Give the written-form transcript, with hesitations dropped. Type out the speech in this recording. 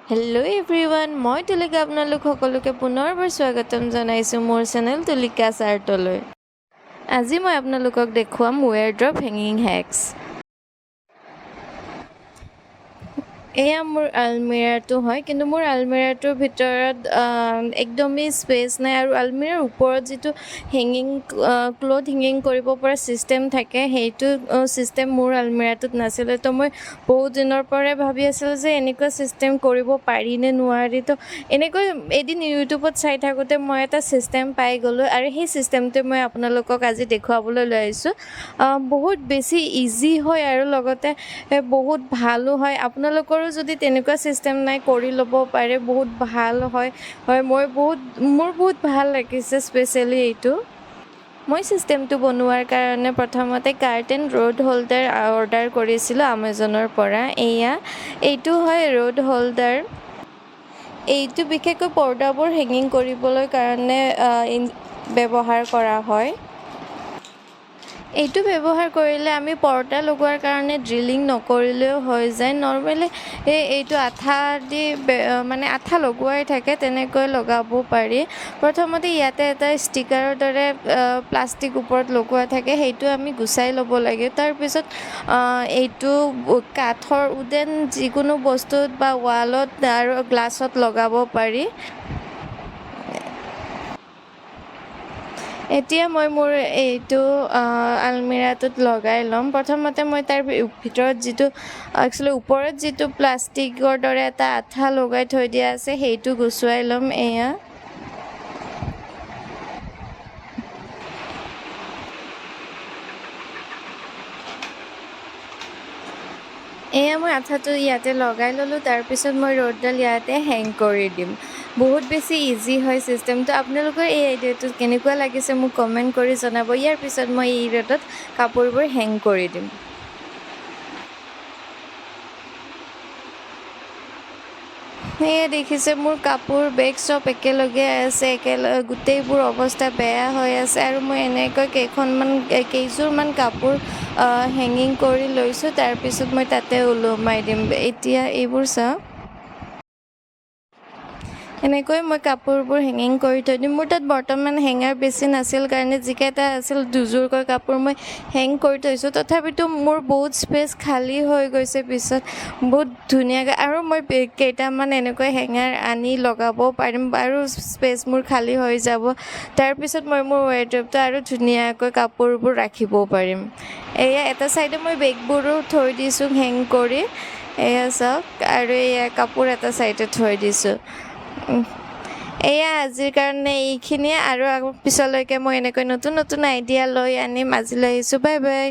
Hello' everyone, মই তুলিকা আপোনালোক সকলোকে পুনৰবাৰ স্বাগতম জনাইছোঁ মোৰ চেনেল তুলিকাছ আৰ্টলৈ। আজি মই আপোনালোকক দেখুৱাম ৱেৰড্ৰপ হেঙিং হেক্স। এয়া মোৰ আলমিৰাটো হয়, কিন্তু মোৰ আলমিৰাটোৰ ভিতৰত একদমেই স্পেচ নাই আৰু আলমিৰাৰ ওপৰত যিটো হেঙিং ক্লথ হেঙিং কৰিব পৰা ছিষ্টেম থাকে সেইটো ছিষ্টেম মোৰ আলমিৰাটোত নাছিলে। তো মই বহুত দিনৰ পৰাই ভাবি আছিলোঁ যে এনেকুৱা ছিষ্টেম কৰিব পাৰি নে নোৱাৰি। তো এনেকৈ এদিন ইউটিউবত চাই থাকোঁতে মই এটা ছিষ্টেম পাই গ'লোঁ আৰু সেই ছিষ্টেমটোৱে মই আপোনালোকক আজি দেখুৱাবলৈ লৈ আহিছোঁ। বহুত বেছি ইজি হয় আৰু লগতে বহুত ভালো হয়। আপোনালোকৰো যদি তেনেকুৱা ছিষ্টেম নাই কৰি ল'ব পাৰে, বহুত ভাল হয়। মোৰ বহুত ভাল লাগিছে স্পেচিয়েলি এইটো। মই ছিষ্টেমটো বনোৱাৰ কাৰণে প্ৰথমতে কাৰ্টেন ৰ'ড হোল্ডাৰ অৰ্ডাৰ কৰিছিলোঁ আমাজনৰ পৰা। এইটো হয় ৰ'ড হোল্ডাৰ। এইটো বিশেষকৈ পৰ্দাবোৰ হেঙিং কৰিবলৈ কাৰণে ব্যৱহাৰ কৰা হয়। এইটো ব্যৱহাৰ কৰিলে আমি পৰ্দা লগোৱাৰ কাৰণে ড্ৰিলিং নকৰিলেও হৈ যায়। নৰ্মেলি এইটো আঠা দি মানে আঠা লগোৱাই থাকে, তেনেকৈ লগাব পাৰি। প্ৰথমতে ইয়াতে এটা ষ্টিকাৰৰ দৰে প্লাষ্টিক ওপৰত লগোৱা থাকে, সেইটো আমি গুচাই ল'ব লাগে। তাৰপিছত এইটো কাঠৰ উডেন যিকোনো বস্তুত বা ৱালত আৰু গ্লাছত লগাব পাৰি। এতিয়া মই মোৰ এইটো আলমিৰাটোত লগাই ল'ম। প্ৰথমতে মই তাৰ ভিতৰত একচুৱেলি ওপৰত যিটো প্লাষ্টিকৰ দৰে এটা আঠা লগাই থৈ দিয়া আছে সেইটো গুচুৱাই ল'ম। মই আঠাটো ইয়াতে লগাই ল'লোঁ। তাৰপিছত মই ৰ'দডাল ইয়াতে হেং কৰি দিম। বহুত বেছি ইজি হয় ছিষ্টেমটো। আপোনালোকৰ এই আইডিয়াটো কেনেকুৱা লাগিছে মোক কমেণ্ট কৰি জনাব। ইয়াৰ পিছত মই এই ৰ'দত কাপোৰবোৰ হেং কৰি দিম। সেয়ে দেখিছে মোৰ কাপোৰ বেগ চব একেলগে আছে, গোটেইবোৰ অৱস্থা বেয়া হৈ আছে আৰু মই এনেকৈ কেইযোৰমান কাপোৰ হেঙিং কৰি লৈছোঁ। তাৰপিছত মই তাতে ওলোমাই দিম। এতিয়া এইবোৰ চাওক, এনেকৈ মই কাপোৰবোৰ হেঙিং কৰি থৈ দিম। মোৰ তাত বৰ্তমান হেঙাৰ বেছি নাছিল কাৰণে যিকেইটা আছিল দুযোৰকৈ কাপোৰ মই হেং কৰি থৈছোঁ। তথাপিতো মোৰ বহুত স্পেচ খালী হৈ গৈছে পিছত বহুত ধুনীয়াকৈ, আৰু মই কেইটামান এনেকৈ হেঙাৰ আনি লগাব পাৰিম আৰু স্পেচ মোৰ খালী হৈ যাব। তাৰপিছত মই মোৰ ৱেৰড্ৰপটো আৰু ধুনীয়াকৈ কাপোৰবোৰ ৰাখিব পাৰিম। এটা ছাইডে মই বেগবোৰো থৈ দিছোঁ হেং কৰি, চাওক, আৰু কাপোৰ এটা ছাইডে থৈ দিছোঁ। আজিৰ কাৰণে এইখিনিয়ে, আৰু পিছলৈকে মই এনেকৈ নতুন নতুন আইডিয়া লৈ আনিম। আজিলৈ আহিছোঁ, বাই বাই।